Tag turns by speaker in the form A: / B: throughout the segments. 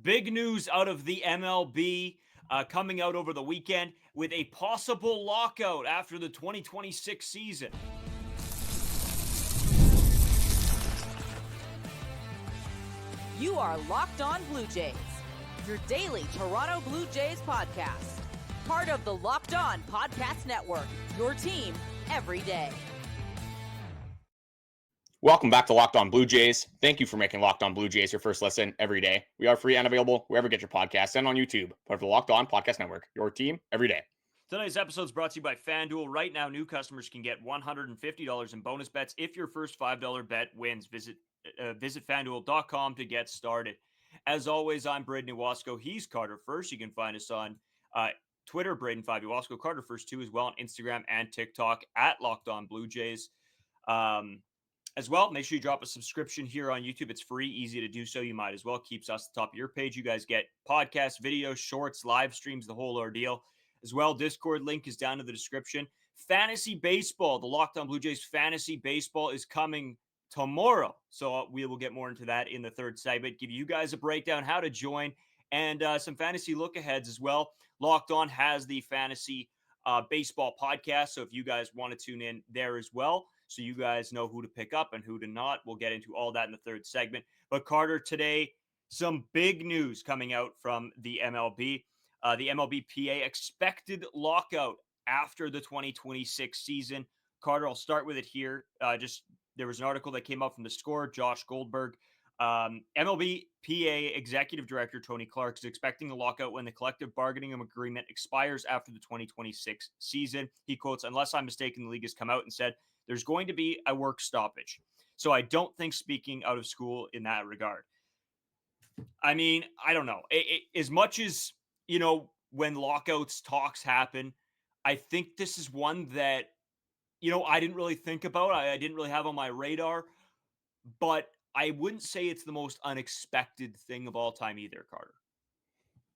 A: Big news out of the MLB coming out over the weekend with a possible lockout after the 2026 season.
B: You are Locked On Blue Jays, your daily Toronto Blue Jays podcast. Part of the Locked On Podcast Network, your team every day.
C: Welcome back to Locked On Blue Jays. Thank you for making Locked On Blue Jays your first listen every day. We are free and available wherever you get your podcasts and on YouTube. Part of the Locked On Podcast Network, your team every day.
A: Today's episode is brought to you by FanDuel. Right now, new customers can get $150 in bonus bets if your first $5 bet wins. Visit FanDuel.com to get started. As always, I'm Braden Iwasko. He's Carter First. You can find us on Twitter, Braden5 Iwasko, Carter First too, as well on Instagram and TikTok at Locked On Blue Jays. As well, make sure you drop a subscription here on YouTube. It's free, easy to do so. You might as well. Keeps us at the top of your page. You guys get podcasts, videos, shorts, live streams, the whole ordeal. As well, Discord link is down in the description. Fantasy baseball, the Locked On Blue Jays fantasy baseball is coming tomorrow. So we will get more into that in the third segment. Give you guys a breakdown, how to join, and some fantasy look-aheads as well. Locked On has the fantasy baseball podcast. So if you guys want to tune in there as well, so you guys know who to pick up and who to not. We'll get into all that in the third segment. But Carter, today, some big news coming out from the MLB. The MLBPA expected lockout after the 2026 season. Carter, I'll start with it here. There was an article that came out from The Score. Josh Goldberg, MLBPA Executive Director Tony Clark is expecting a lockout when the collective bargaining agreement expires after the 2026 season. He quotes, "Unless I'm mistaken, the league has come out and said there's going to be a work stoppage." So I don't think speaking out of school in that regard. I mean, I don't know. As much as, when lockouts talks happen, I think this is one that, I didn't really think about. I didn't really have on my radar, but I wouldn't say it's the most unexpected thing of all time either, Carter.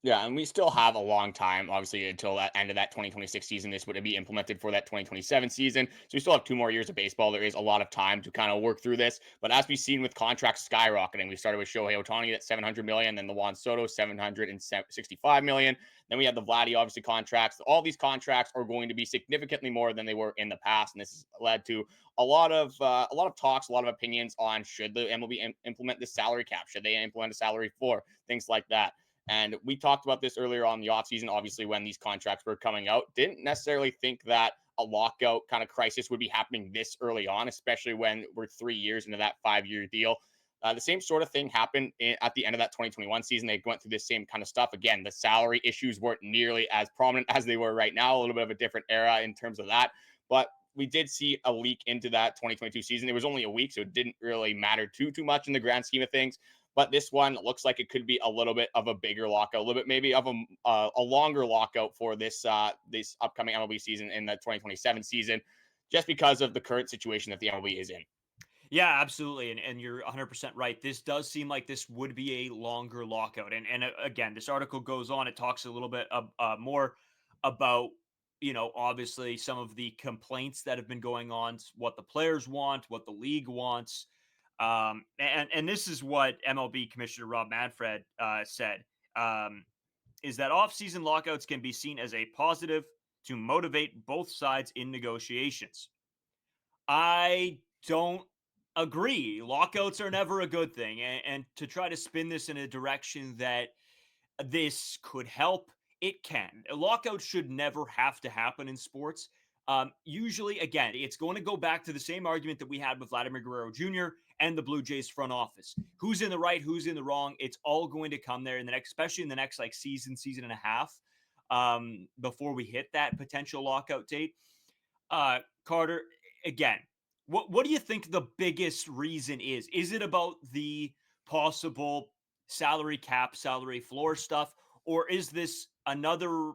C: Yeah, and we still have a long time, obviously, until that end of that 2026 season. This would be implemented for that 2027 season. So we still have 2 more years of baseball. There is a lot of time to kind of work through this. But as we've seen with contracts skyrocketing, we started with Shohei Ohtani at $700 million, then the Juan Soto $765 million. Then we had the Vladdy, obviously, contracts. All these contracts are going to be significantly more than they were in the past. And this has led to a lot of talks, a lot of opinions on should the MLB implement this salary cap? Should they implement a salary floor? Things like that. And we talked about this earlier on the offseason, obviously, when these contracts were coming out. Didn't necessarily think that a lockout kind of crisis would be happening this early on, especially when we're 3 years into that 5-year deal. The same sort of thing happened at the end of that 2021 season. They went through this same kind of stuff. Again, the salary issues weren't nearly as prominent as they were right now. A little bit of a different era in terms of that. But we did see a leak into that 2022 season. It was only a week, so it didn't really matter too much in the grand scheme of things. But this one looks like it could be a little bit of a bigger lockout, a little bit maybe of a longer lockout for this upcoming MLB season in the 2027 season, just because of the current situation that the MLB is in.
A: Yeah, absolutely. And you're 100% right. This does seem like this would be a longer lockout. And again, this article goes on. It talks a little bit more about, obviously some of the complaints that have been going on, what the players want, what the league wants. And this is what MLB Commissioner Rob Manfred said, is that off-season lockouts can be seen as a positive to motivate both sides in negotiations. I don't agree. Lockouts are never a good thing. And to try to spin this in a direction that this could help, it can. A lockout should never have to happen in sports. Usually, again, it's going to go back to the same argument that we had with Vladimir Guerrero Jr. and the Blue Jays front office. Who's in the right? Who's in the wrong? It's all going to come there in the next, especially in the next season and a half, before we hit that potential lockout date. Carter, again, what do you think the biggest reason is? Is it about the possible salary cap, salary floor stuff, or is this another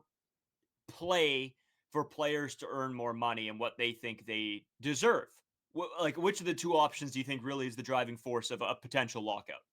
A: play for players to earn more money and what they think they deserve? Which of the two options do you think really is the driving force of a potential lockout?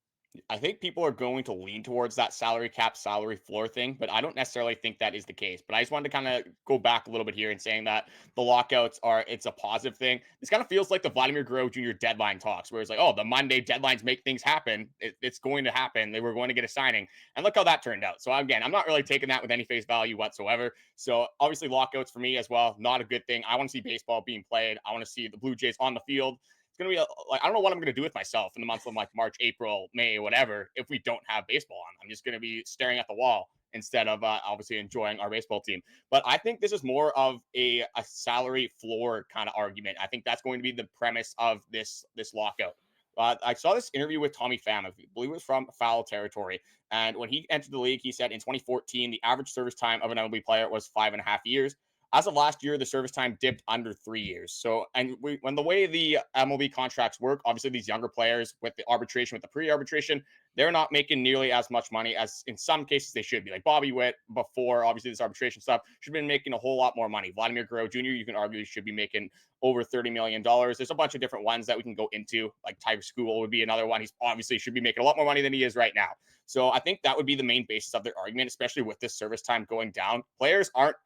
C: I think people are going to lean towards that salary cap, salary floor thing, but I don't necessarily think that is the case. But I just wanted to kind of go back a little bit here and saying that the lockouts it's a positive thing. This kind of feels like the Vladimir Guerrero Jr. deadline talks, where it's like, oh, the Monday deadlines make things happen. It's going to happen. They were going to get a signing. And look how that turned out. So again, I'm not really taking that with any face value whatsoever. So obviously lockouts for me as well, not a good thing. I want to see baseball being played. I want to see the Blue Jays on the field. It's gonna be like I don't know what I'm gonna do with myself in the months of like March, April, May, whatever. If we don't have baseball on, I'm just gonna be staring at the wall instead of obviously enjoying our baseball team. But I think this is more of a salary floor kind of argument. I think that's going to be the premise of this lockout. I saw this interview with Tommy Pham. I believe it was from Foul Territory. And when he entered the league, he said in 2014, the average service time of an MLB player was 5.5 years. As of last year, the service time dipped under 3 years. So, and when the way the MLB contracts work, obviously these younger players with the arbitration, with the pre-arbitration, they're not making nearly as much money as in some cases they should be. Like Bobby Witt, before obviously this arbitration stuff, should have been making a whole lot more money. Vladimir Guerrero Jr., you can argue, should be making over $30 million. There's a bunch of different ones that we can go into. Like Tiger School would be another one. He's obviously should be making a lot more money than he is right now. So I think that would be the main basis of their argument, especially with this service time going down. Players aren't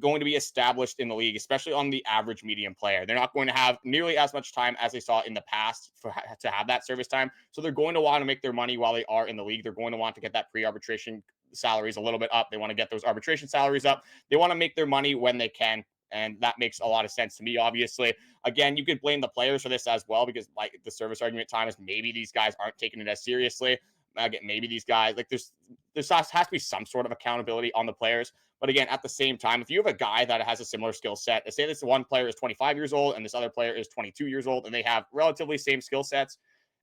C: going to be established in the league, especially on the average medium player. They're not going to have nearly as much time as they saw in the past to have that service time. So they're going to want to make their money while they are in the league. They're going to want to get that pre-arbitration salaries a little bit up. They want to get those arbitration salaries up. They want to make their money when they can. And that makes a lot of sense to me, obviously. Again, you could blame the players for this as well, because like the service argument time is maybe these guys aren't taking it as seriously. Again, maybe these guys, like there has to be some sort of accountability on the players. But again, at the same time, if you have a guy that has a similar skill set, say this one player is 25 years old and this other player is 22 years old, and they have relatively same skill sets,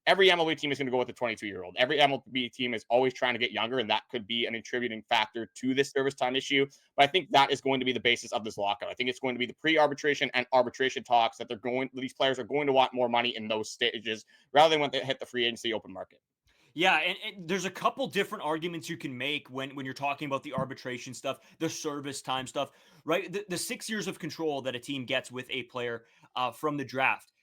C: every MLB team is going to go with the 22-year-old. Every MLB team is always trying to get younger, and that could be an contributing factor to this service time issue. But I think that is going to be the basis of this lockout. I think it's going to be the pre-arbitration and arbitration talks that these players are going to want more money in those stages rather than when they hit the free agency open market.
A: Yeah, and there's a couple different arguments you can make when you're talking about the arbitration stuff, the service time stuff, right? The 6 years of control that a team gets with a player from the draft,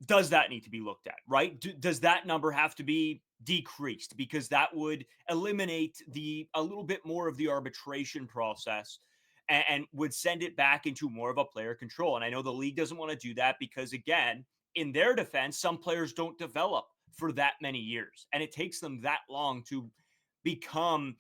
A: does that need to be looked at, right? Does that number have to be decreased? Because that would eliminate a little bit more of the arbitration process and would send it back into more of a player control. And I know the league doesn't want to do that because, again, in their defense, some players don't develop for that many years, and it takes them that long to become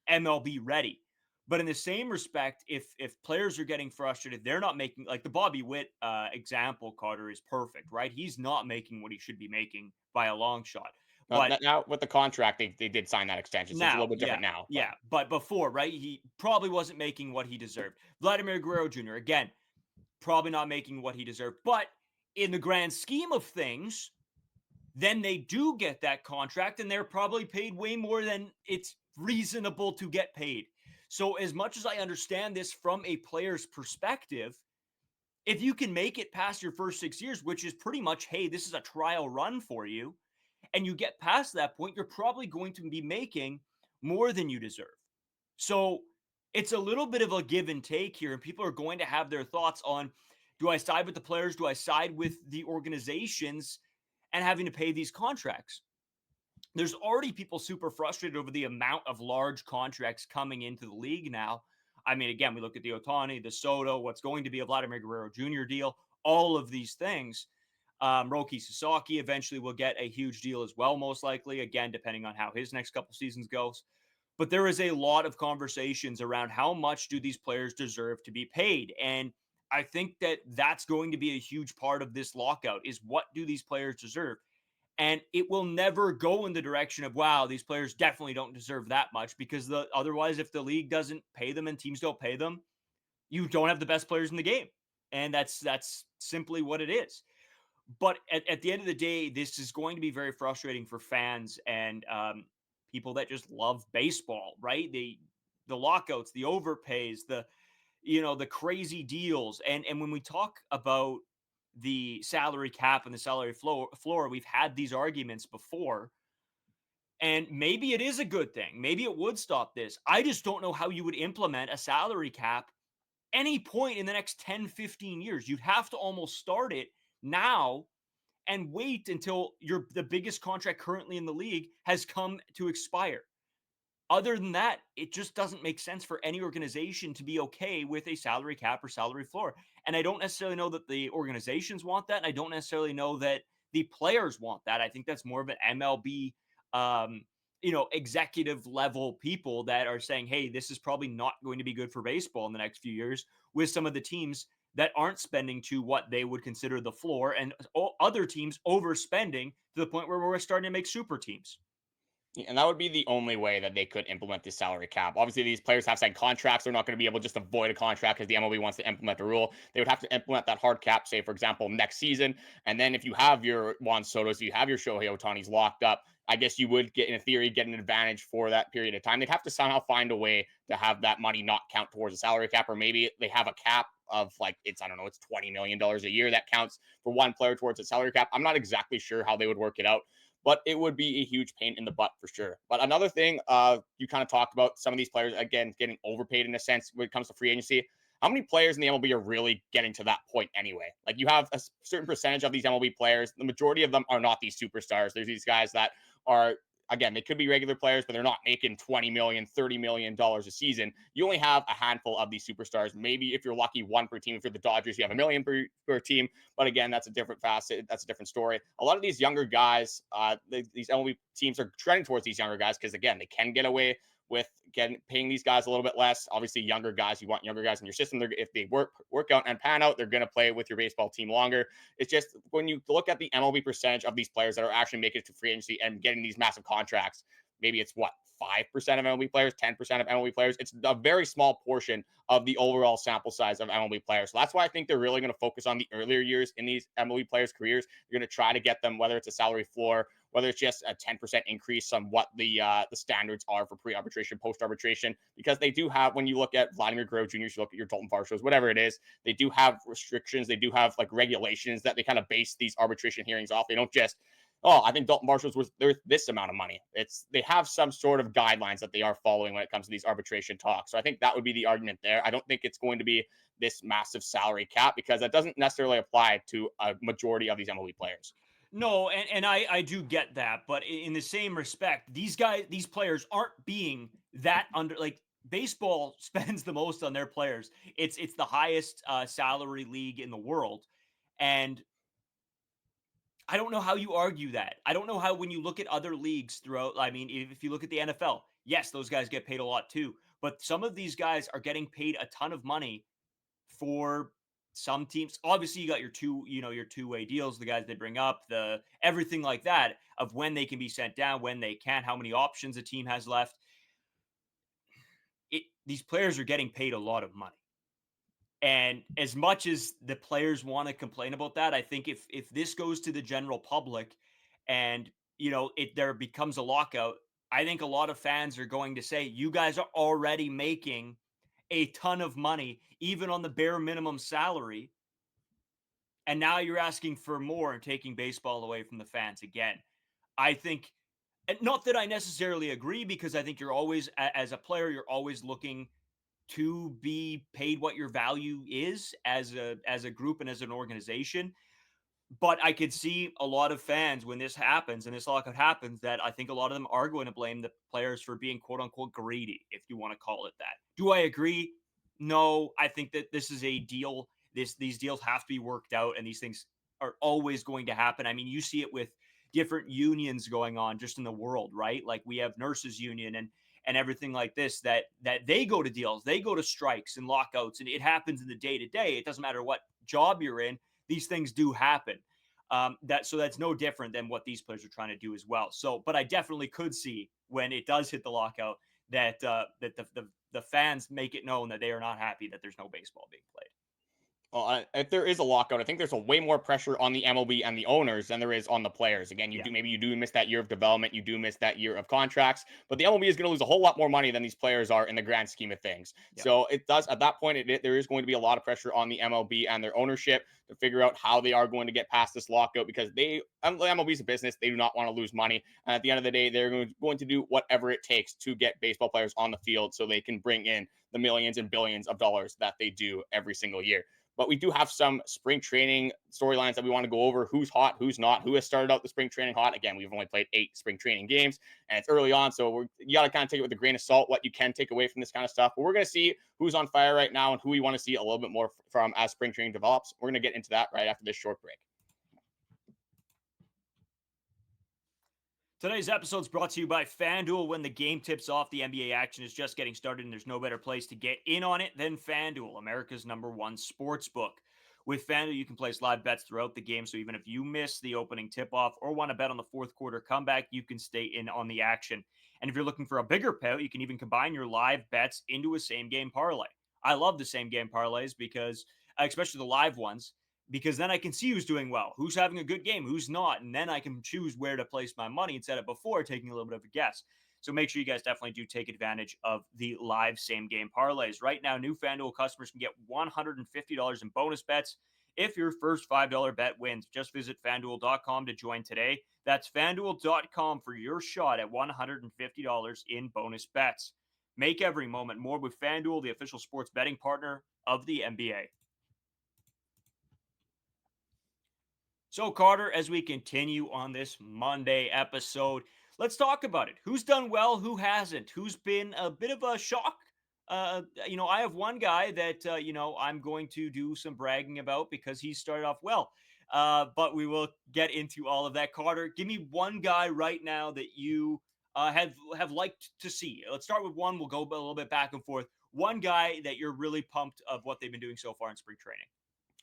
A: MLB ready. But in the same respect, if players are getting frustrated, they're not making, like the Bobby Witt example, Carter, is perfect, right? He's not making what he should be making by a long shot. But
C: Now with the contract, they did sign that extension, so it's a
A: now,
C: little bit different now.
A: yeah. But before, right, he probably wasn't making what he deserved. Vladimir Guerrero Jr., again, probably not making what he deserved. But in the grand scheme of things, then they do get that contract and they're probably paid way more than it's reasonable to get paid. So as much as I understand this from a player's perspective, if you can make it past your first 6 years, which is pretty much, hey, this is a trial run for you, and you get past that point, you're probably going to be making more than you deserve. So it's a little bit of a give and take here, and people are going to have their thoughts on, do I side with the players? Do I side with the organizations and having to pay these contracts? There's already people super frustrated over the amount of large contracts coming into the league now. I mean, again, we look at the Ohtani, the Soto, what's going to be a Vladimir Guerrero Jr. deal, all of these things. Roki Sasaki eventually will get a huge deal as well, most likely, again, depending on how his next couple seasons goes. But there is a lot of conversations around how much do these players deserve to be paid. And I think that that's going to be a huge part of this lockout, is what do these players deserve? And it will never go in the direction of, wow, these players definitely don't deserve that much, because otherwise, if the league doesn't pay them and teams don't pay them, you don't have the best players in the game. And that's simply what it is. But at the end of the day, this is going to be very frustrating for fans and people that just love baseball, right? The lockouts, the overpays, the crazy deals. And when we talk about the salary cap and the salary floor, we've had these arguments before. And maybe it is a good thing. Maybe it would stop this. I just don't know how you would implement a salary cap any point in the next 10, 15 years. You'd have to almost start it now and wait until the biggest contract currently in the league has come to expire. Other than that, it just doesn't make sense for any organization to be okay with a salary cap or salary floor. And I don't necessarily know that the organizations want that. And I don't necessarily know that the players want that. I think that's more of an MLB, executive level people that are saying, hey, this is probably not going to be good for baseball in the next few years, with some of the teams that aren't spending to what they would consider the floor, and other teams overspending to the point where we're starting to make super teams.
C: And that would be the only way that they could implement this salary cap. Obviously, these players have signed contracts. They're not going to be able to just avoid a contract because the MLB wants to implement the rule. They would have to implement that hard cap, say, for example, next season. And then if you have your Juan Soto's, you have your Shohei Otani's locked up, I guess you would get, in theory, get an advantage for that period of time. They'd have to somehow find a way to have that money not count towards a salary cap, or maybe they have a cap of like, it's, I don't know, it's $20 million a year that counts for one player towards a salary cap. I'm not exactly sure how they would work it out, but it would be a huge pain in the butt for sure. But another thing, you kind of talked about some of these players, again, getting overpaid in a sense when it comes to free agency. How many players in the MLB are really getting to that point anyway? Like, you have a certain percentage of these MLB players. The majority of them are not these superstars. There's these guys that are, again, they could be regular players, but they're not making $20 million, $30 million a season. You only have a handful of these superstars. Maybe if you're lucky, one per team. If you're the Dodgers, you have $1 million per team. But again, that's a different facet. That's a different story. A lot of these younger guys, these MLB teams are trending towards these younger guys because, again, they can get away with paying these guys a little bit less. Obviously, younger guys, you want younger guys in your system. If they work out and pan out, they're going to play with your baseball team longer. It's just when you look at the MLB percentage of these players that are actually making it to free agency and getting these massive contracts, maybe it's what, 5% of MLB players, 10% of MLB players. It's a very small portion of the overall sample size of MLB players. So that's why I think they're really going to focus on the earlier years in these MLB players' careers. You're going to try to get them, whether it's a salary floor, whether it's just a 10% increase on what the standards are for pre-arbitration, post-arbitration, because they do have, when you look at Vladimir Guerrero Jr., you look at your Dalton Varsho's, whatever it is, they do have restrictions. They do have like regulations that they kind of base these arbitration hearings off. They don't just, oh, I think Dalton Varsho's was worth this amount of money. They have some sort of guidelines that they are following when it comes to these arbitration talks. So I think that would be the argument there. I don't think it's going to be this massive salary cap because that doesn't necessarily apply to a majority of these MLB players.
A: No, and I do get that, but in the same respect, these players aren't being that under, like, baseball spends the most on their players. It's the highest salary league in the world, and I don't know how you argue that. I don't know how, when you look at other leagues throughout, I mean, if you look at the NFL, yes, those guys get paid a lot too, but some of these guys are getting paid a ton of money for some teams. Obviously, you got your your two-way deals, the guys they bring up, the everything like that, of when they can be sent down, when they can't, how many options a team has left. These players are getting paid a lot of money. And as much as the players want to complain about that, I think if this goes to the general public and there becomes a lockout, I think a lot of fans are going to say, you guys are already making a ton of money, even on the bare minimum salary. And now you're asking for more and taking baseball away from the fans again. I think, and not that I necessarily agree, because I think you're always, as a player, you're always looking to be paid what your value is as a group and as an organization. But I could see a lot of fans, when this happens and this lockout happens, that I think a lot of them are going to blame the players for being quote unquote greedy, if you want to call it that. Do I agree? No, I think that this is a deal. These deals have to be worked out, and these things are always going to happen. I mean, you see it with different unions going on just in the world, right? Like, we have nurses union and everything like this, that they go to deals, they go to strikes and lockouts, and it happens in the day to day. It doesn't matter what job you're in; these things do happen. That's no different than what these players are trying to do as well. So, but I definitely could see, when it does hit the lockout, that the fans make it known that they are not happy that there's no baseball being played.
C: Well, if there is a lockout, I think there's a way more pressure on the MLB and the owners than there is on the players. Again,
A: Yeah.
C: maybe you do miss that year of development, you do miss that year of contracts, but the MLB is going to lose a whole lot more money than these players are in the grand scheme of things.
A: Yeah.
C: So it does, at that point, there is going to be a lot of pressure on the MLB and their ownership to figure out how they are going to get past this lockout, because the MLB is a business. They do not want to lose money. And at the end of the day, they're going to do whatever it takes to get baseball players on the field so they can bring in the millions and billions of dollars that they do every single year. But we do have some spring training storylines that we want to go over. Who's hot, who's not, who has started out the spring training hot. Again, we've only played 8 spring training games, and it's early on, so you got to kind of take it with a grain of salt, what you can take away from this kind of stuff. But we're going to see who's on fire right now and who we want to see a little bit more from as spring training develops. We're going to get into that right after this short break.
A: Today's episode is brought to you by FanDuel. When the game tips off, the NBA action is just getting started, and there's no better place to get in on it than FanDuel, America's #1 sports book. With FanDuel, you can place live bets throughout the game, so even if you miss the opening tip-off or want to bet on the fourth quarter comeback, you can stay in on the action. And if you're looking for a bigger payout, you can even combine your live bets into a same-game parlay. I love the same-game parlays because, especially the live ones, because then I can see who's doing well, who's having a good game, who's not, and then I can choose where to place my money instead of before taking a little bit of a guess. So make sure you guys definitely do take advantage of the live same-game parlays. Right now, new FanDuel customers can get $150 in bonus bets if your first $5 bet wins. Just visit FanDuel.com to join today. That's FanDuel.com for your shot at $150 in bonus bets. Make every moment more with FanDuel, the official sports betting partner of the NBA. So, Carter, as we continue on this Monday episode, let's talk about it. Who's done well? Who hasn't? Who's been a bit of a shock? I have one guy that, I'm going to do some bragging about because he started off well. But we will get into all of that. Carter, give me one guy right now that you have liked to see. Let's start with one. We'll go a little bit back and forth. One guy that you're really pumped of what they've been doing so far in spring training.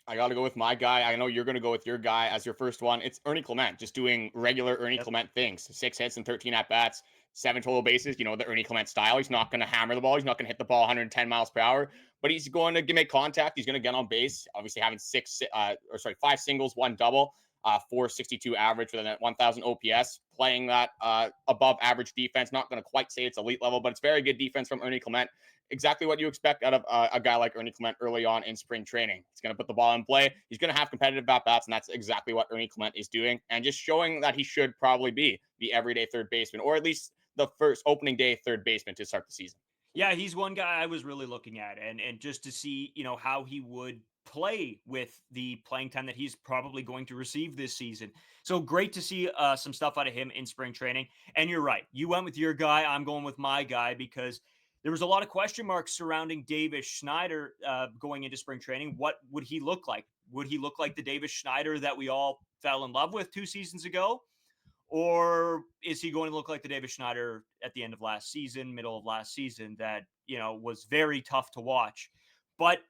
C: I got to go with my guy. I know you're going to go with your guy as your first one. It's Ernie Clement, just doing regular Ernie Clement things. 6 hits and 13 at-bats, 7 total bases. You know, the Ernie Clement style. He's not going to hammer the ball. He's not going to hit the ball 110 miles per hour, but he's going to make contact. He's going to get on base. Obviously having 5 singles, 1 double, 462 average with a 1,000 OPS, playing that above average defense. Not going to quite say it's elite level, but it's very good defense from Ernie Clement. Exactly what you expect out of a guy like Ernie Clement early on in spring training. He's going to put the ball in play. He's going to have competitive at-bats, and that's exactly what Ernie Clement is doing, and just showing that he should probably be the everyday third baseman, or at least the first opening day third baseman to start the season.
A: Yeah, he's one guy I was really looking at, and just to see, how he would play with the playing time that he's probably going to receive this season. So great to see some stuff out of him in spring training. And you're right. You went with your guy. I'm going with my guy because there was a lot of question marks surrounding Davis Schneider going into spring training. What would he look like? Would he look like the Davis Schneider that we all fell in love with 2 seasons ago? Or is he going to look like the Davis Schneider at the end of last season, middle of last season, that, was very tough to watch? But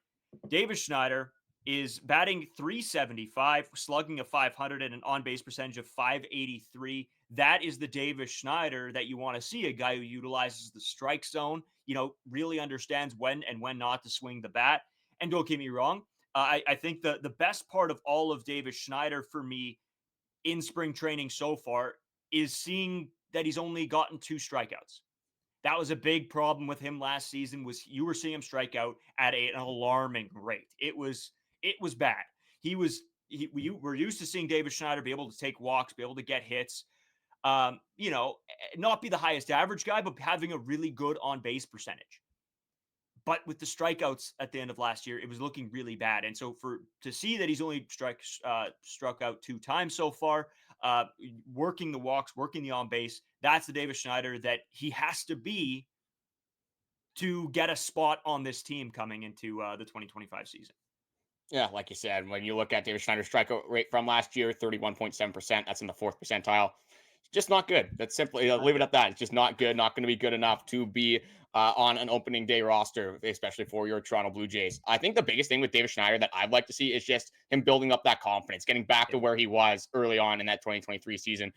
A: Davis Schneider is batting .375, slugging a .500, and an on-base percentage of .583. That is the Davis Schneider that you want to see, a guy who utilizes the strike zone, really understands when and when not to swing the bat. And don't get me wrong, I think the best part of all of Davis Schneider for me in spring training so far is seeing that he's only gotten 2 strikeouts. That was a big problem with him last season, was you were seeing him strike out at an alarming rate. It was bad. We were used to seeing Davis Schneider be able to take walks, be able to get hits, not be the highest average guy, but having a really good on-base percentage. But with the strikeouts at the end of last year, it was looking really bad. And so to see that he's only struck out 2 times so far, working the walks, working the on base, that's the Davis Schneider that he has to be to get a spot on this team coming into the 2025 season.
C: Yeah, like you said, when you look at Davis Schneider's strikeout rate from last year, 31.7%, that's in the 4th percentile. Just not good. That's simply leave it at that. It's just not good. Not going to be good enough to be on an opening day roster, especially for your Toronto Blue Jays. I think the biggest thing with Davis Schneider that I'd like to see is just him building up that confidence, getting back to where he was early on in that 2023 season,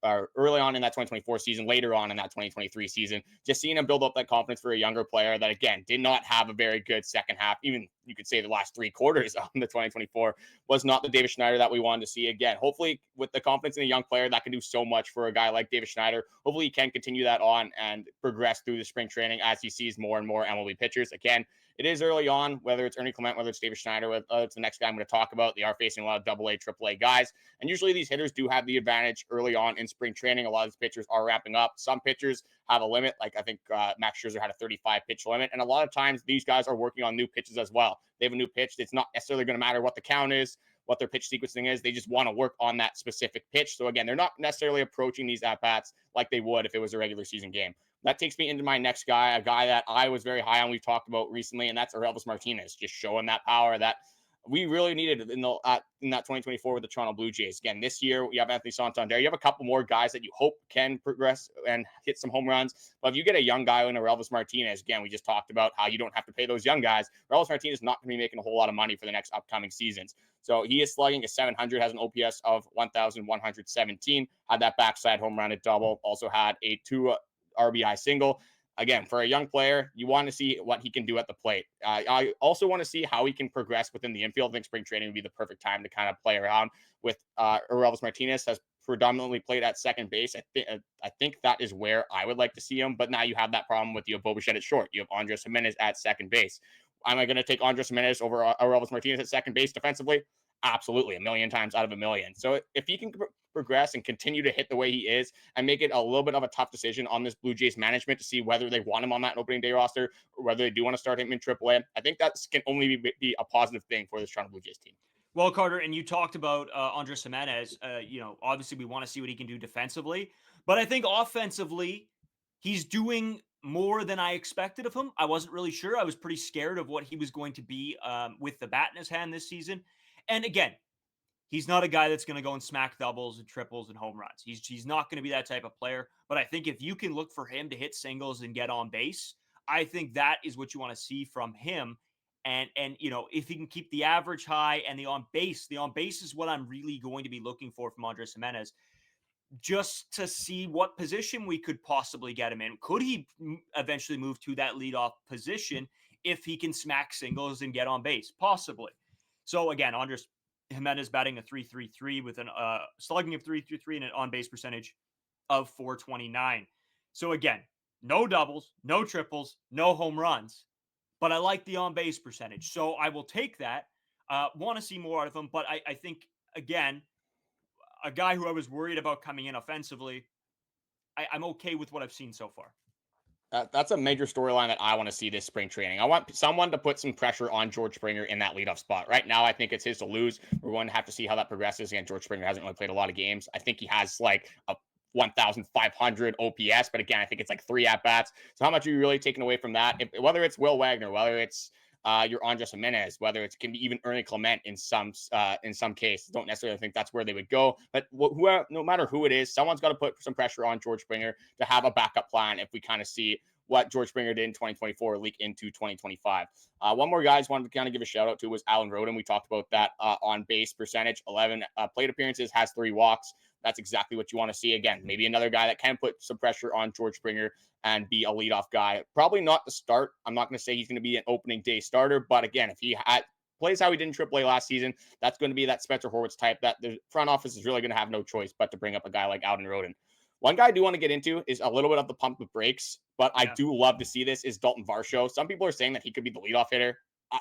C: or early on in that 2024 season, later on in that 2023 season. Just seeing him build up that confidence for a younger player that, again, did not have a very good second half. Even you could say the last 3 quarters of the 2024 was not the Davis Schneider that we wanted to see. Again, hopefully with the confidence in a young player that can do so much for a guy like Davis Schneider, hopefully he can continue that on and progress through the spring training as he sees more and more MLB pitchers. Again, it is early on, whether it's Ernie Clement, whether it's David Schneider, whether it's the next guy I'm going to talk about. They are facing a lot of AA, AAA guys. And usually these hitters do have the advantage early on in spring training. A lot of these pitchers are wrapping up. Some pitchers have a limit. Like I think Max Scherzer had a 35 pitch limit. And a lot of times these guys are working on new pitches as well. They have a new pitch. It's not necessarily going to matter what the count is, what their pitch sequencing is. They just want to work on that specific pitch. So again, they're not necessarily approaching these at-bats like they would if it was a regular season game. That takes me into my next guy, a guy that I was very high on, we've talked about recently, and that's Elvis Martinez, just showing that power that we really needed in that 2024 with the Toronto Blue Jays. Again, this year, you have Anthony Santander. You have a couple more guys that you hope can progress and hit some home runs. But if you get a young guy in Elvis Martinez, again, we just talked about how you don't have to pay those young guys. Elvis Martinez is not going to be making a whole lot of money for the next upcoming seasons. So he is slugging a 700, has an OPS of 1,117, had that backside home run at double, also had a 2 RBI single. Again, for a young player, you want to see what he can do at the plate. I also want to see how he can progress within the infield. I think spring training would be the perfect time to kind of play around with Elvis Martinez. Has predominantly played at second base. I think that is where I would like to see him. But now you have that problem with you have Bo Bichette at short. You have Andres Jimenez at second base. Am I going to take Andres Jimenez over Elvis Martinez at second base defensively? Absolutely, a million times out of a million. So if he can progress and continue to hit the way he is and make it a little bit of a tough decision on this Blue Jays management to see whether they want him on that opening day roster or whether they do want to start him in AAA, I think that can only be a positive thing for this Toronto Blue Jays team.
A: Well, Carter, and you talked about Andres Jimenez. Obviously we want to see what he can do defensively, but I think offensively, he's doing more than I expected of him. I wasn't really sure. I was pretty scared of what he was going to be with the bat in his hand this season. And again, he's not a guy that's going to go and smack doubles and triples and home runs. He's not going to be that type of player. But I think if you can look for him to hit singles and get on base, I think that is what you want to see from him. And if he can keep the average high and the on base is what I'm really going to be looking for from Andres Jimenez, just to see what position we could possibly get him in. Could he eventually move to that leadoff position if he can smack singles and get on base? Possibly. So again, Andres Jimenez batting a 3.33 with an slugging of 3.33 and an on-base percentage of 429. So again, no doubles, no triples, no home runs, but I like the on-base percentage. So I will take that. Want to see more out of him, but I think, again, a guy who I was worried about coming in offensively, I'm okay with what I've seen so far.
C: That's a major storyline that I want to see this spring training. I want someone to put some pressure on George Springer in that leadoff spot. Right now, I think it's his to lose. We're going to have to see how that progresses. Again, George Springer hasn't really played a lot of games. I think he has like a 1,500 OPS, but again, I think it's like 3 at-bats. So how much are you really taking away from that? Whether it's Will Wagner, whether it's your Andres Jimenez, whether it can be even Ernie Clement in some cases. Don't necessarily think that's where they would go, but no matter who it is, someone's got to put some pressure on George Springer to have a backup plan if we kind of see what George Springer did in 2024 leak into 2025. One more guy I just wanted to kind of give a shout out to was Alan Roden. We talked about that on base percentage, 11 plate appearances, has 3 walks. That's exactly what you want to see. Again, maybe another guy that can put some pressure on George Springer and be a leadoff guy. Probably not the start. I'm not going to say he's going to be an opening day starter, but again, if he plays how he did in AAA last season, that's going to be that Spencer Horwitz type that the front office is really going to have no choice but to bring up a guy like Alan Roden. One guy I do want to get into is a little bit of the pump with brakes, but I do love to see this is Dalton Varsho. Some people are saying that he could be the leadoff hitter.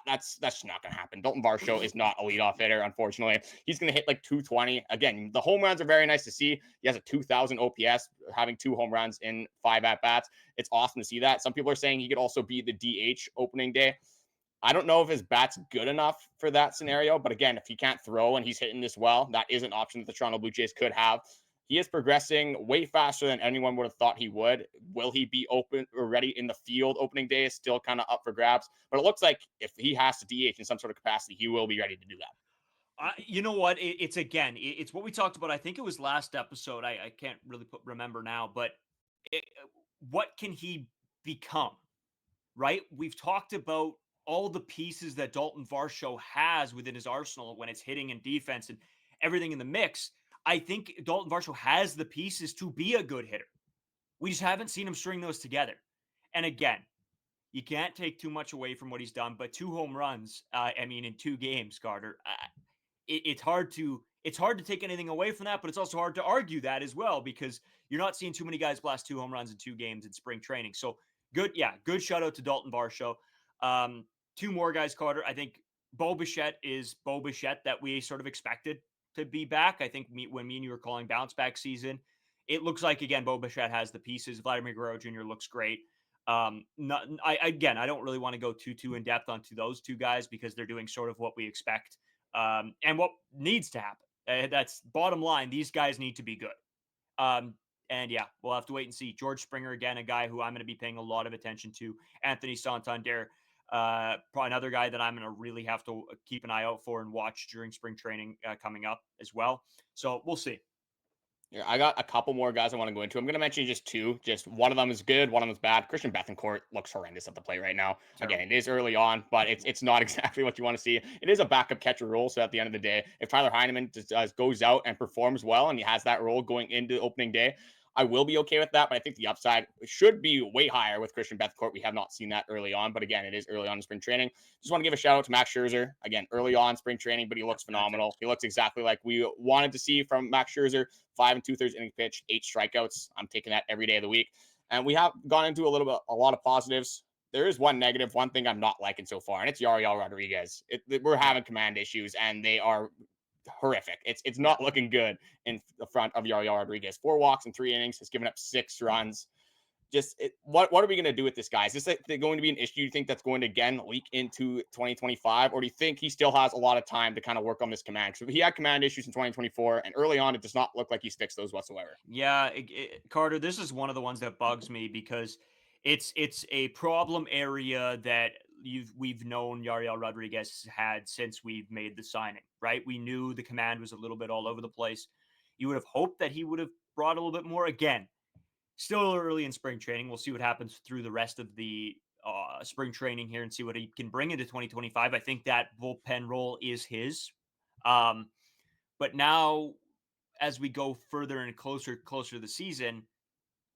C: That's not going to happen. Dalton Varsho is not a leadoff hitter, unfortunately. He's going to hit like 220. Again, the home runs are very nice to see. He has a 2,000 OPS, having 2 home runs in 5 at-bats. It's awesome to see that. Some people are saying he could also be the DH opening day. I don't know if his bat's good enough for that scenario, but again, if he can't throw and he's hitting this well, that is an option that the Toronto Blue Jays could have. He is progressing way faster than anyone would have thought he would. Will he be open or ready in the field opening day is still kind of up for grabs. But it looks like if he has to DH in some sort of capacity, he will be ready to do that.
A: You know what? It's what we talked about. I think it was last episode. I can't really remember now, but what can he become? Right? We've talked about all the pieces that Dalton Varsho has within his arsenal when it's hitting and defense and everything in the mix. I think Dalton Varsho has the pieces to be a good hitter. We just haven't seen him string those together. And again, you can't take too much away from what he's done, but 2 home runs, in 2 games, Carter, it's hard to take anything away from that, but it's also hard to argue that as well, because you're not seeing too many guys blast 2 home runs in 2 games in spring training. So Good, yeah, good shout out to Dalton Varsho. Two more guys, Carter. I think Bo Bichette is Bo Bichette that we sort of expected to be back. I think when me and you were calling bounce back season, it looks like again Bo Bichette has the pieces. Vladimir Guerrero Jr. looks great. I don't really want to go too in depth onto those two guys because they're doing sort of what we expect and what needs to happen. That's bottom line. These guys need to be good. And yeah, we'll have to wait and see. George Springer, again, a guy who I'm going to be paying a lot of attention to. Anthony Santander, probably another guy that I'm going to really have to keep an eye out for and watch during spring training coming up as well. So we'll see.
C: Yeah, I got a couple more guys I want to go into. I'm going to mention just two. Just one of them is good, one of them is bad. Christian Bethancourt looks horrendous at the plate right now.
A: Terrible.
C: Again, it is early on, but it's not exactly what you want to see. It is a backup catcher role. So at the end of the day, if Tyler Heineman goes out and performs well and he has that role going into opening day, I will be okay with that. But I think the upside should be way higher with Christian Bethancourt. We have not seen that early on, but again, it is early on in spring training. Just want to give a shout out to Max Scherzer. Again, early on spring training, but he looks phenomenal. He looks exactly like we wanted to see from Max Scherzer. 5 2/3 innings pitched, 8 strikeouts. I'm taking that every day of the week. And we have gone into a lot of positives. There is one negative, one thing I'm not liking so far, and it's Yariel Rodriguez. We're having command issues, and they are horrific. It's not looking good in the front of Yariel Rodriguez. 4 walks in 3 innings, has given up 6 runs. What are we going to do with this guy? Is this going to be an issue? Do you think that's going to again leak into 2025, or do you think he still has a lot of time to kind of work on this command? So he had command issues in 2024, and early on, it does not look like he's fixed those whatsoever.
A: Yeah, Carter, this is one of the ones that bugs me because it's a problem area that we've known Yariel Rodriguez had since we've made the signing, right? We knew the command was a little bit all over the place. You would have hoped that he would have brought a little bit more. Again, still early in spring training. We'll see what happens through the rest of the spring training here and see what he can bring into 2025. I think that bullpen role is his. But now, as we go further and closer to the season,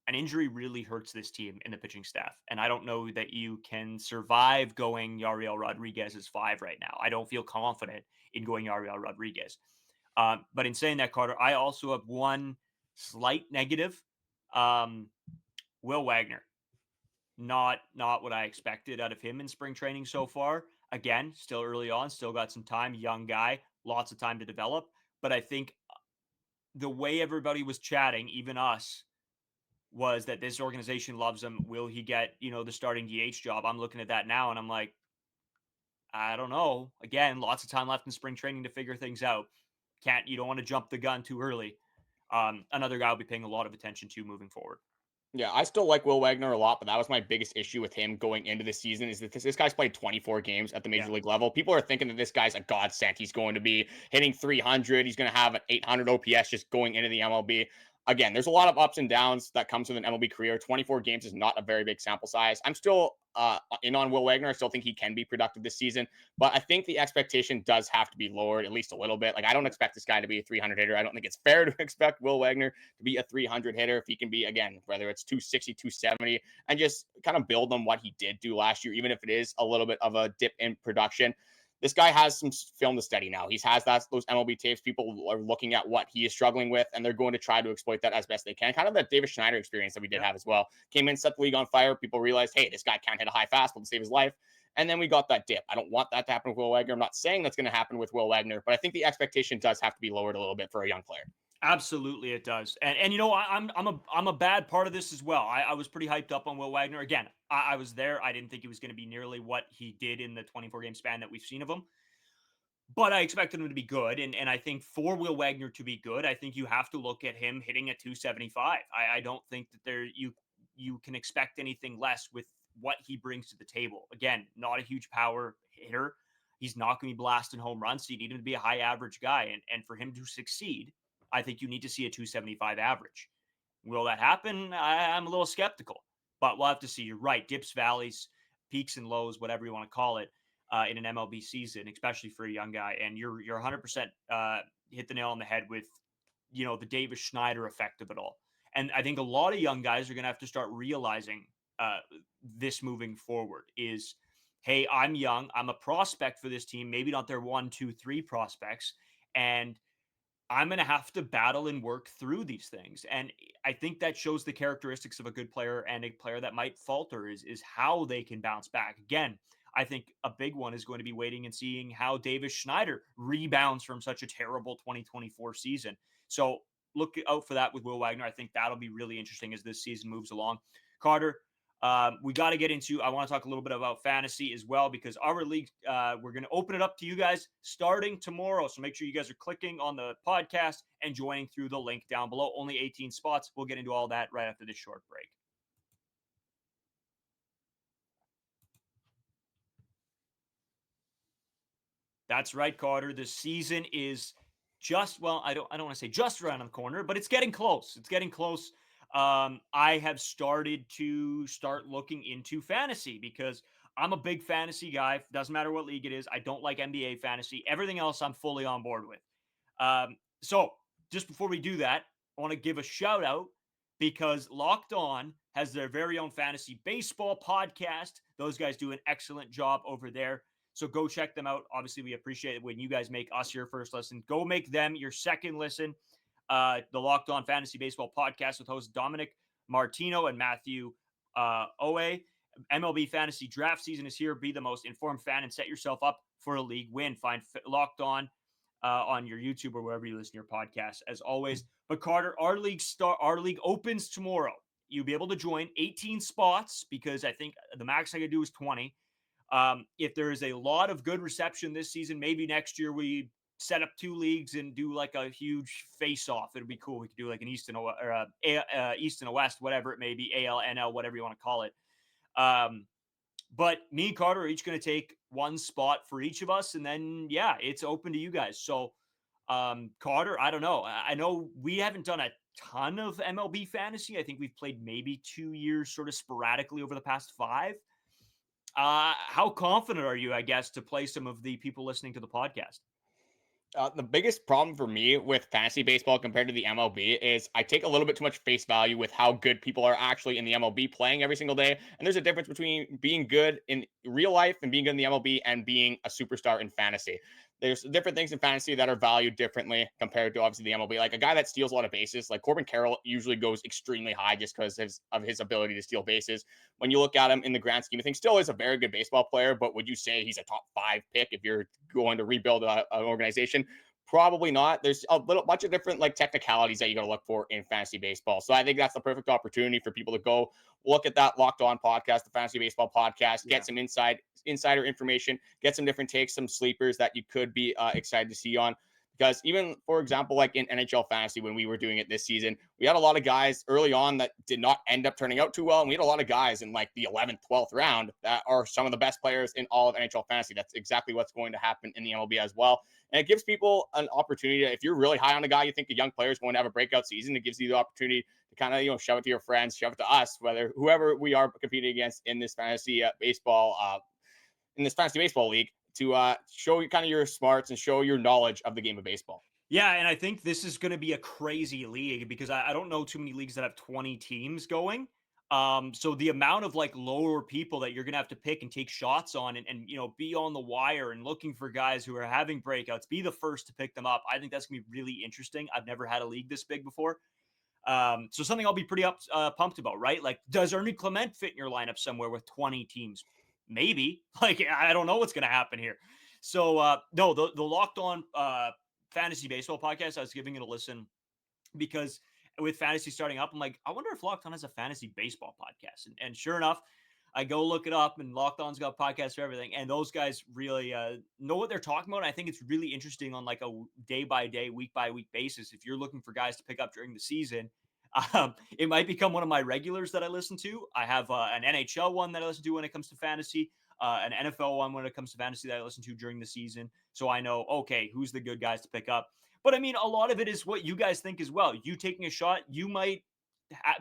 A: an injury really hurts this team and the pitching staff. And I don't know that you can survive going Yariel Rodriguez as 5 right now. I don't feel confident in going Yariel Rodriguez. But in saying that, Carter, I also have one slight negative. Will Wagner, not what I expected out of him in spring training so far. Again, still early on, still got some time, young guy, lots of time to develop. But I think the way everybody was chatting, even us, was that this organization loves him. Will he get, the starting DH job? I'm looking at that now and I'm like, I don't know. Again, lots of time left in spring training to figure things out. You don't want to jump the gun too early. Another guy I'll be paying a lot of attention to moving forward.
C: Yeah, I still like Will Wagner a lot, but that was my biggest issue with him going into the season is that this guy's played 24 games at the major league level. People are thinking that this guy's a godsend. He's going to be hitting 300. He's going to have an 800 OPS just going into the MLB. Again, there's a lot of ups and downs that comes with an MLB career. 24 games is not a very big sample size. I'm still in on Will Wagner. I still think he can be productive this season, but I think the expectation does have to be lowered at least a little bit. Like, I don't expect this guy to be a 300 hitter. I don't think it's fair to expect Will Wagner to be a 300 hitter if he can be, again, whether it's 260, 270, and just kind of build on what he did do last year, even if it is a little bit of a dip in production. This guy has some film to study now. Those MLB tapes. People are looking at what he is struggling with, and they're going to try to exploit that as best they can. Kind of that David Schneider experience that we did have as well. Came in, set the league on fire. People realized, hey, this guy can't hit a high fastball to save his life. And then we got that dip. I don't want that to happen with Will Wagner. I'm not saying that's going to happen with Will Wagner, but I think the expectation does have to be lowered a little bit for a young player.
A: Absolutely, it does, and I'm a bad part of this as well. I was pretty hyped up on Will Wagner. Again, I was there. I didn't think he was going to be nearly what he did in the 24 game span that we've seen of him, but I expected him to be good. And I think for Will Wagner to be good, I think you have to look at him hitting at 275. I don't think that you can expect anything less with what he brings to the table. Again, not a huge power hitter. He's not going to be blasting home runs. So you need him to be a high average guy. And for him to succeed, I think you need to see a 275 average. Will that happen? I'm a little skeptical, but we'll have to see. You're right. Dips, valleys, peaks and lows, whatever you want to call it, in an MLB season, especially for a young guy. And you're 100% hit the nail on the head with, the Davis Schneider effect of it all. And I think a lot of young guys are going to have to start realizing this moving forward is, hey, I'm young. I'm a prospect for this team. Maybe not their 1, 2, 3 prospects. And I'm going to have to battle and work through these things. And I think that shows the characteristics of a good player and a player that might falter is how they can bounce back. Again, I think a big one is going to be waiting and seeing how Davis Schneider rebounds from such a terrible 2024 season. So look out for that with Will Wagner. I think that'll be really interesting as this season moves along. Carter, we got to get into, I want to talk a little bit about fantasy as well, because our league, we're going to open it up to you guys starting tomorrow. So make sure you guys are clicking on the podcast and joining through the link down below. Only 18 spots. We'll get into all that right after this short break. That's right, Carter. The season is just, well, I don't want to say just around the corner, but it's getting close. It's getting close. I have started looking into fantasy because I'm a big fantasy guy. Doesn't matter what league it is. I don't like NBA fantasy. Everything else I'm fully on board with. So just before we do that, I want to give a shout out because Locked On has their very own fantasy baseball podcast. Those guys do an excellent job over there. So go check them out. Obviously, we appreciate it when you guys make us your first listen. Go make them your second listen. The Locked On Fantasy Baseball podcast with hosts Dominic Martino and Matthew Owe. MLB fantasy draft season is here. Be the most informed fan and set yourself up for a league win. Find Locked on your YouTube or wherever you listen to your podcast, as always. But Carter, our league opens tomorrow. You'll be able to join 18 spots because I think the max I could do is 20. If there is a lot of good reception this season, maybe next year we set up 2 leagues and do like a huge face-off. It'd be cool. We could do like an East and a West, whatever it may be, AL, NL, whatever you want to call it. But me and Carter are each going to take one spot for each of us. And then, yeah, it's open to you guys. So, Carter, I don't know. I know we haven't done a ton of MLB fantasy. I think we've played maybe 2 years sort of sporadically over the past 5. How confident are you, I guess, to play some of the people listening to the podcast?
C: The biggest problem for me with fantasy baseball compared to the MLB is I take a little bit too much face value with how good people are actually in the MLB playing every single day. And there's a difference between being good in real life and being good in the MLB and being a superstar in fantasy. There's different things in fantasy that are valued differently compared to obviously the MLB. Like a guy that steals a lot of bases, like Corbin Carroll usually goes extremely high just because of his ability to steal bases. When you look at him in the grand scheme of things, still is a very good baseball player, but would you say he's a top 5 pick if you're going to rebuild an organization? Probably not. There's a little bunch of different like technicalities that you got to look for in fantasy baseball. So I think that's the perfect opportunity for people to go look at that Locked On podcast, the Fantasy Baseball podcast, get some insider information, get some different takes, some sleepers that you could be excited to see on. Because even, for example, like in NHL fantasy, when we were doing it this season, we had a lot of guys early on that did not end up turning out too well. And we had a lot of guys in like the 11th, 12th round that are some of the best players in all of NHL fantasy. That's exactly what's going to happen in the MLB as well. And it gives people an opportunity to, if you're really high on a guy, you think a young player is going to have a breakout season, it gives you the opportunity to kind of, shove it to your friends, shove it to us, whoever we are competing against in this fantasy baseball league, to show you kind of your smarts and show your knowledge of the game of baseball.
A: Yeah, and I think this is going to be a crazy league because I don't know too many leagues that have 20 teams going. So the amount of like lower people that you're going to have to pick and take shots on and be on the wire and looking for guys who are having breakouts, be the first to pick them up. I think that's going to be really interesting. I've never had a league this big before. So something I'll be pretty pumped about, right? Like, does Ernie Clement fit in your lineup somewhere with 20 teams? Maybe. Like, I don't know what's going to happen here. So, no, the Locked On Fantasy Baseball podcast, I was giving it a listen because with fantasy starting up, I'm like, I wonder if Locked On has a fantasy baseball podcast. And sure enough, I go look it up, and Locked On's got podcasts for everything. And those guys really know what they're talking about. And I think it's really interesting on like a day-by-day, week-by-week basis. If you're looking for guys to pick up during the season, it might become one of my regulars that I listen to. I have an NHL one that I listen to when it comes to fantasy, an NFL one when it comes to fantasy that I listen to during the season. So I know, okay, who's the good guys to pick up. But I mean, a lot of it is what you guys think as well. You taking a shot, you might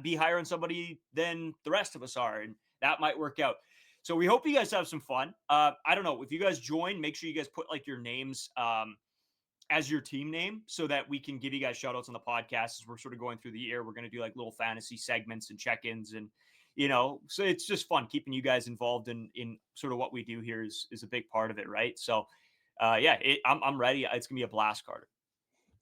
A: be higher on somebody than the rest of us are, and that might work out. So we hope you guys have some fun. I don't know, if you guys join, make sure you guys put like your names as your team name so that we can give you guys shout outs on the podcast as we're sort of going through the year. We're going to do like little fantasy segments and check-ins, and so it's just fun keeping you guys involved in sort of what we do here is a big part of it, right? So I'm ready. It's gonna be a blast, Carter.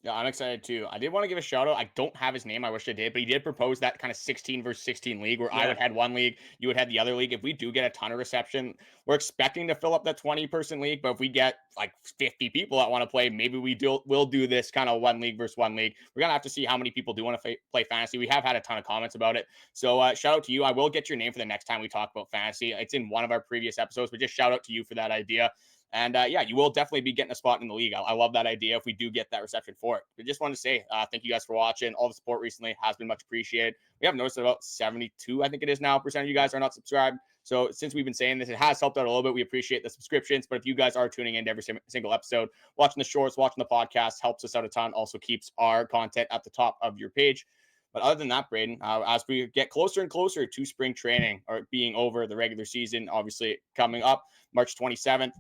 C: Yeah, I'm excited too. I did want to give a shout out. I don't have his name. I wish I did, but he did propose that kind of 16 versus 16 league where I
A: Yeah.
C: would head one league, you would head the other league. If we do get a ton of reception, we're expecting to fill up that 20-person league. But if we get like 50 people that want to play, maybe we'll do this kind of one league versus one league. We're gonna have to see how many people do want to play fantasy. We have had a ton of comments about it. So shout out to you. I will get your name for the next time we talk about fantasy. It's in one of our previous episodes, but just shout out to you for that idea. And yeah, you will definitely be getting a spot in the league. I love that idea if we do get that reception for it. But just wanted to say thank you guys for watching. All the support recently has been much appreciated. We have noticed that about 72, I think it is now, percent of you guys are not subscribed. So since we've been saying this, it has helped out a little bit. We appreciate the subscriptions. But if you guys are tuning into every single episode, watching the shorts, watching the podcast, helps us out a ton. Also keeps our content at the top of your page. But other than that, Braden, as we get closer and closer to spring training or being over, the regular season obviously coming up March 27th,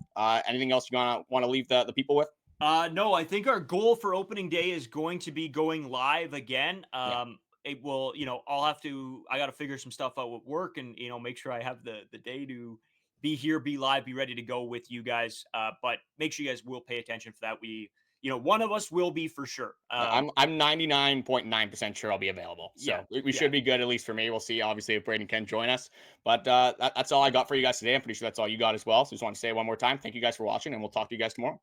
C: anything else you want to leave the people with?
A: No, I think our goal for opening day is going to be going live again.
C: Yeah.
A: It will, I got to figure some stuff out with work and, make sure I have the day to be here, be live, be ready to go with you guys. But make sure you guys will pay attention for that. One of us will be for sure.
C: I'm 99.9% sure I'll be available.
A: Yeah.
C: So we
A: Yeah.
C: should be good, at least for me. We'll see, obviously, if Braden can join us. But that's all I got for you guys today. I'm pretty sure that's all you got as well. So just want to say one more time, thank you guys for watching, and we'll talk to you guys tomorrow.